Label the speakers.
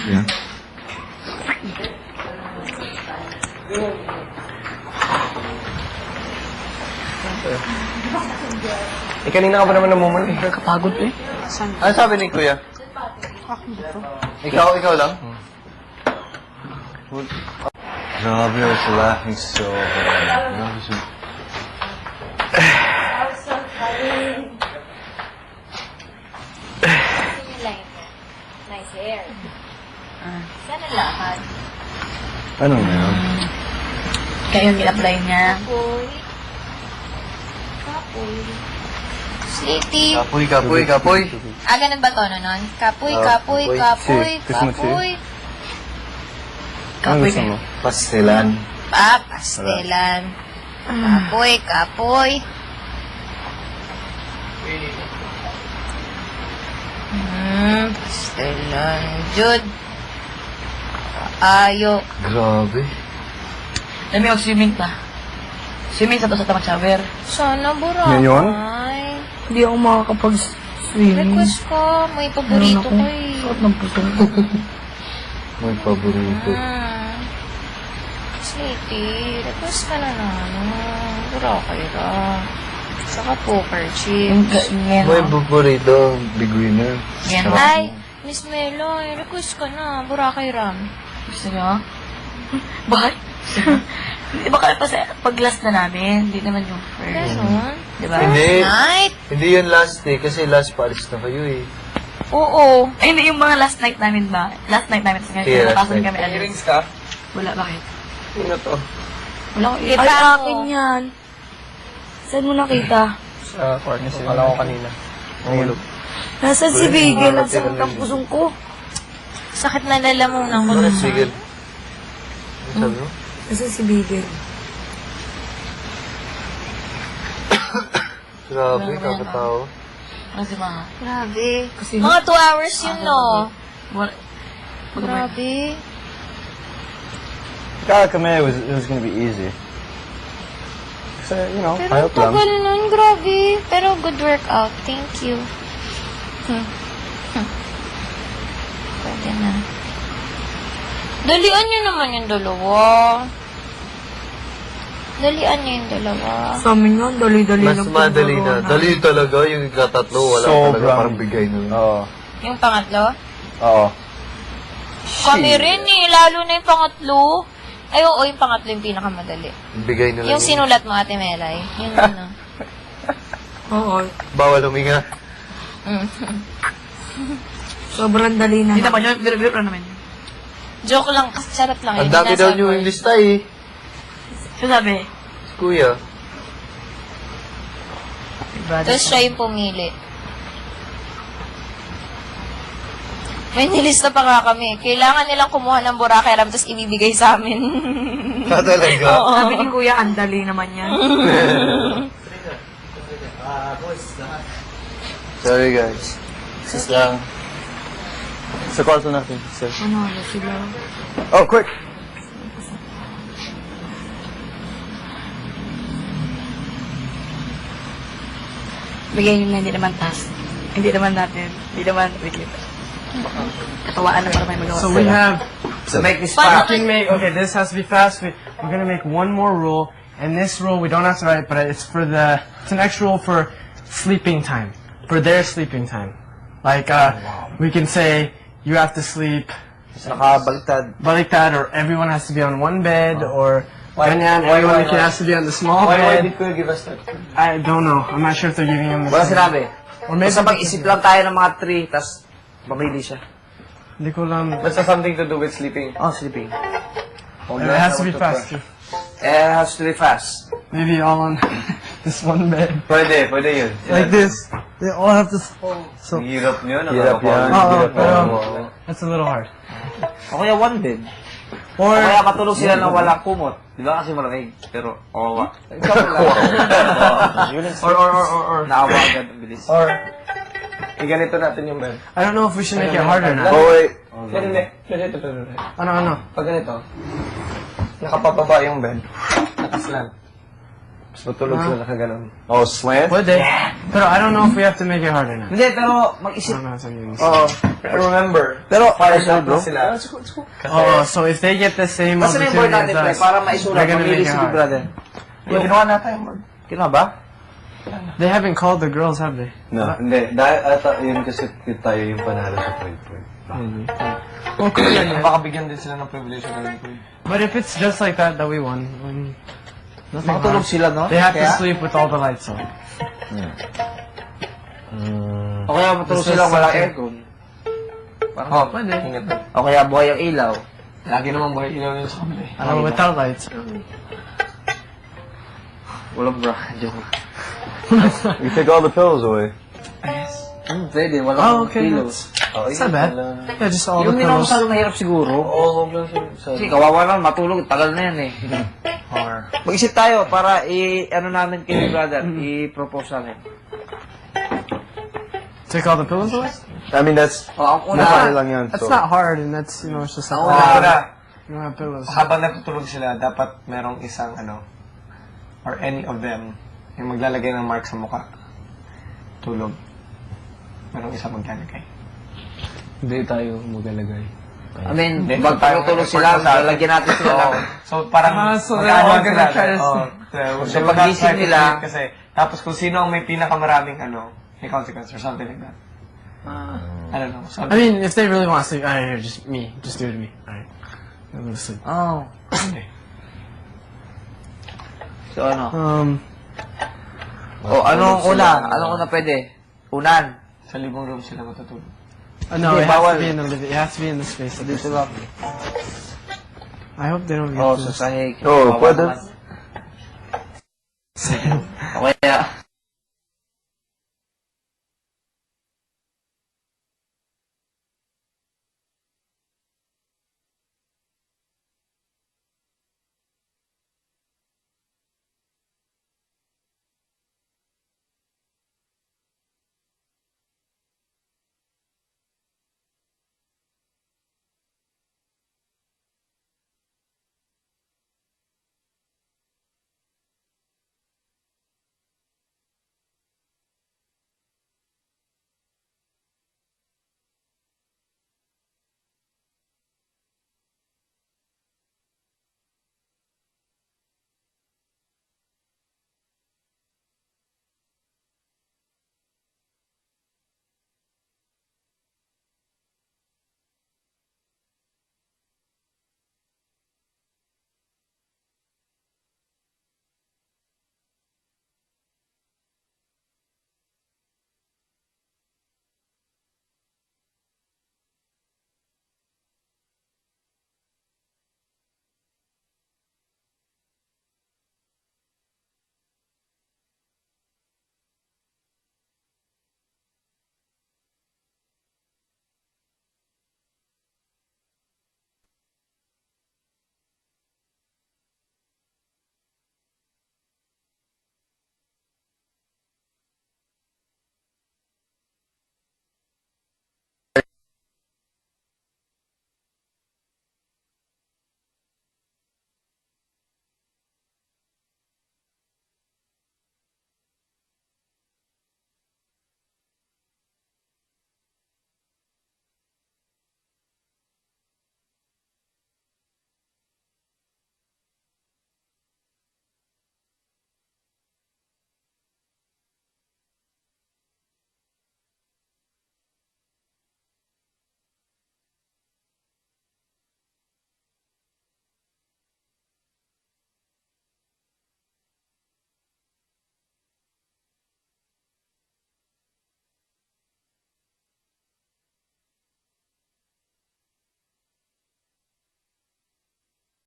Speaker 1: Yeah.
Speaker 2: Eh, kanina ka pa naman namumuli.
Speaker 3: Kapagod eh.
Speaker 2: Ano sabi ni Kuya? Ikaw lang?
Speaker 1: Grabe, I was laughing so hard. Grabe siya.
Speaker 4: Nice hair. Sana lahat.
Speaker 1: Ano na yun?
Speaker 3: Kaya yung in-apply niya.
Speaker 4: Kapoy. Kapoy. Sleepy.
Speaker 2: Kapoy.
Speaker 4: Ganun ba tono nun? Kapoy, kapoy,
Speaker 2: kapoy.
Speaker 4: kapoy,
Speaker 1: Gusto mo
Speaker 4: kapoy.
Speaker 1: Ano
Speaker 3: Kapoy
Speaker 1: gusto
Speaker 3: na.
Speaker 1: mo? Pastelan.
Speaker 4: Pastelan. Kapoy, kapoy. Pastelan. Jud. Ayo.
Speaker 1: Grabe.
Speaker 3: Dami ako swimming pa. Swimming sa to sa tamang shower.
Speaker 4: Sana burakay.
Speaker 1: Ngayon?
Speaker 3: Hindi ako makakapag-swimming.
Speaker 4: Request ko. May paborito ko eh.
Speaker 3: Suot ng putong ko.
Speaker 1: May paborito.
Speaker 4: Sleepy, request ka na Burakay ra. Saka poker chip.
Speaker 3: Ngayon.
Speaker 1: May paborito. Big winner.
Speaker 3: Ngayon.
Speaker 4: Ay, Miss Meloy, request ka na. Burakay Ram.
Speaker 3: Gusto nyo? Bakit? Di ba kaya pag last na namin, hindi naman yung first.
Speaker 4: Ganon.
Speaker 3: Di ba?
Speaker 1: Hindi.
Speaker 4: Night?
Speaker 1: Hindi yun last day kasi last paalis na kayo eh.
Speaker 4: Oo.
Speaker 3: Ay, hindi yung mga last night namin ba? Last night namin. Tapos
Speaker 1: Yeah,
Speaker 3: ngayon,
Speaker 1: last
Speaker 3: nakasan
Speaker 1: night.
Speaker 3: kami alis.
Speaker 2: Earrings ka?
Speaker 3: Wala, bakit?
Speaker 2: Sino to?
Speaker 3: Wala ko.
Speaker 4: Kita
Speaker 3: Ay,
Speaker 4: ako.
Speaker 3: akin yan. Saan mo nakita?
Speaker 2: Sa corner sila. Akala ko kanina. Nangulog.
Speaker 3: Nasaan si Bigel? Nasaan ang pusong ko?
Speaker 4: Sakit na lalamunan ko.
Speaker 1: Sige. Ano sabi mo?
Speaker 3: Nasaan si Bigel?
Speaker 1: Grabe, kakatao.
Speaker 3: Kasi mga...
Speaker 4: Grabe.
Speaker 3: Kasi
Speaker 4: Mga 2 hours yun, no?
Speaker 3: Wala.
Speaker 4: Grabe.
Speaker 1: Kala kami, it was gonna be easy. Kasi, you know,
Speaker 4: Pero
Speaker 1: hayop lang.
Speaker 4: tagal nun, grabe. Pero good workout. Thank you. Pwede na. Dalian nyo naman yung dalawa. Dalian nyo yung dalawa.
Speaker 3: Sa amin nga, dali-dali
Speaker 1: Mas
Speaker 3: lang.
Speaker 1: madali na. Dali talaga, yung ikatatlo, wala talaga, parang bigay na lang. Oo.
Speaker 4: Yung pangatlo?
Speaker 1: Oo.
Speaker 4: Kami rin eh. Lalo na yung pangatlo. Ay, oo, yung pangatlo yung pinakamadali.
Speaker 1: Bigay na lang.
Speaker 4: Yung sinulat mo, Ate Melay. Yun ano.
Speaker 3: Oo.
Speaker 1: Bawal huminga.
Speaker 3: Sobrang dali na. Hindi naman yun, biro naman.
Speaker 4: Joke lang, charot lang.
Speaker 1: Ang dami daw nyo yung lista eh.
Speaker 3: So sabi?
Speaker 1: Si Kuya.
Speaker 4: Tapos siya yung pumili. May nilista pa nga kami. Kailangan nilang kumuha ng Boracay Ram tapos ibibigay sa amin.
Speaker 1: Talaga?
Speaker 3: Sabi ni Kuya, ang dali naman yan.
Speaker 1: Sorry guys. Sis lang. Sa kwarto natin, sir.
Speaker 3: Ano sila?
Speaker 1: Oh, quick!
Speaker 3: Bigay nyo na, hindi naman task. Hindi naman natin. Hindi naman, katawaan na para may magawa.
Speaker 2: So we have
Speaker 1: So,
Speaker 2: make this
Speaker 4: Paano
Speaker 2: fast. Okay, this has to be fast. We're gonna make one more rule, and this rule we don't have to write, but it's an extra rule for sleeping time, for their sleeping time. Like we can say you have to sleep baliktad, or everyone has to be on one bed, or ganyan, everyone has to be on the small
Speaker 5: Why
Speaker 2: bed.
Speaker 5: did Kuya give us that?
Speaker 2: I don't know. I'm not sure if they're giving him.
Speaker 5: Wala sinabi.
Speaker 2: Or maybe
Speaker 5: Basta pag-isip lang tayo ng mga 3, tas mamili siya.
Speaker 2: Hindi ko lang.
Speaker 5: Basta something to do with sleeping. Oh, sleeping.
Speaker 2: It has to be fast too.
Speaker 5: It has to be fast.
Speaker 2: Maybe all on this one bed.
Speaker 5: Pwede yun.
Speaker 2: Like this. They all have to fall. So
Speaker 5: Hirap nyo,
Speaker 1: Hirap yan.
Speaker 2: pero that's a little hard.
Speaker 5: O kaya one bed. O
Speaker 2: Or
Speaker 5: kaya matulog sila na walang kumot. Di ba kasi malamig? Pero, kawawa. Or. Naawa agad, ang bilis.
Speaker 2: or
Speaker 5: Ganito natin yung bed.
Speaker 2: I don't know if we should make it harder now.
Speaker 1: oh wait.
Speaker 5: Ganito.
Speaker 2: Ano?
Speaker 5: Pag ganito, nakapapaba yung bed, nakaslan. Tapos matulog sila nakaganon.
Speaker 1: Oh, slant?
Speaker 2: Pwede. Pero I don't know if we have to make it harder now.
Speaker 5: Hindi, pero
Speaker 2: I
Speaker 5: mag-isip.
Speaker 2: don't know how to make this.
Speaker 5: Oo.
Speaker 1: Remember,
Speaker 5: Pero,
Speaker 1: fire sale, bro.
Speaker 5: sila.
Speaker 2: Oh, so if they get the same
Speaker 5: Basta na
Speaker 2: opportunity
Speaker 5: importante,
Speaker 2: as
Speaker 5: pre,
Speaker 2: us,
Speaker 5: para maisulat.
Speaker 2: they're gonna make
Speaker 5: Mamili
Speaker 2: it
Speaker 5: si
Speaker 2: hard.
Speaker 5: brother.
Speaker 1: Yung ginawa natin, Mark.
Speaker 5: Kinuha ba?
Speaker 2: They haven't called the girls, have they?
Speaker 6: No, hindi. Dahil ata yun kasi tayo yung panalo sa point.
Speaker 2: Well, cool, yeah.
Speaker 1: Baka bigyan din sila ng privilege na gawin ko.
Speaker 2: But if it's just like that we won, then nothing
Speaker 5: Makatulog
Speaker 2: harm.
Speaker 5: sila, no?
Speaker 2: They have to
Speaker 5: Kaya?
Speaker 2: sleep with all the lights on.
Speaker 5: O kaya matulog
Speaker 2: This
Speaker 5: sila
Speaker 2: is
Speaker 5: walang
Speaker 2: okay.
Speaker 5: aircon. Parang,
Speaker 1: Oh,
Speaker 2: Pwede.
Speaker 1: ingat na.
Speaker 5: o kaya buhay ang ilaw.
Speaker 1: Lagi naman buhay ilaw yun sa kanila eh.
Speaker 2: Oh, without lights.
Speaker 5: Walang bra. Joke.
Speaker 6: We take all the pillows away.
Speaker 5: Pwede,
Speaker 2: Oh,
Speaker 5: walang
Speaker 2: okay.
Speaker 5: pillows.
Speaker 2: It's not bad. Yeah, just all the
Speaker 5: Yung hindi naman
Speaker 2: pillows.
Speaker 5: masyadong mahirap siguro.
Speaker 6: Oo, sa
Speaker 5: Kasi kawawa naman, matulog, tagal na yan eh. Mag-isip tayo para ano namin kay brother, i-propose namin.
Speaker 2: Take all the pillows away?
Speaker 6: I mean, that's
Speaker 5: O, ang una,
Speaker 6: nakaya lang yan.
Speaker 2: That's
Speaker 6: So,
Speaker 2: not hard, and that's, you know, it's just like,
Speaker 5: Oo.
Speaker 2: you don't have pillows.
Speaker 1: Habang natutulog sila, dapat merong isang or any of them, yung maglalagay ng mark sa mukha. Tulog. Merong isang maglalagay.
Speaker 6: hindi tayo maglalagay.
Speaker 5: I mean,
Speaker 1: Hindi,
Speaker 5: pag
Speaker 1: tayo
Speaker 5: tutulog
Speaker 1: mag-report
Speaker 5: sila,
Speaker 1: sa atin.
Speaker 5: lalagyan natin sila
Speaker 1: Oo.
Speaker 5: lang.
Speaker 1: So, parang
Speaker 2: so
Speaker 1: mag-aano
Speaker 2: they're all
Speaker 1: sila.
Speaker 2: gonna try to
Speaker 1: Oo.
Speaker 5: So,
Speaker 1: They will
Speaker 5: pag
Speaker 1: not
Speaker 5: gising
Speaker 1: try to
Speaker 5: nila-
Speaker 1: sleep kasi, tapos kung sino ang may pinakamaraming may consequence or something like that. I don't know. So,
Speaker 2: I mean, if they really want to sleep, alright, here, just me. Just do it to me. Alright. I'm gonna sleep.
Speaker 5: Oh. So, ano? O, anong una? Anong una pwede? Unan.
Speaker 1: sa libong room sila matutulog.
Speaker 2: No,
Speaker 5: Hindi,
Speaker 2: it has
Speaker 5: bawal.
Speaker 2: to be in the living. It has to be in the space.
Speaker 5: Dito lang.
Speaker 2: I hope they don't get
Speaker 5: Oh,
Speaker 2: to
Speaker 5: sa
Speaker 2: this.
Speaker 5: sahig.
Speaker 6: Oo,
Speaker 5: Kawawa
Speaker 6: pwede.
Speaker 5: naman.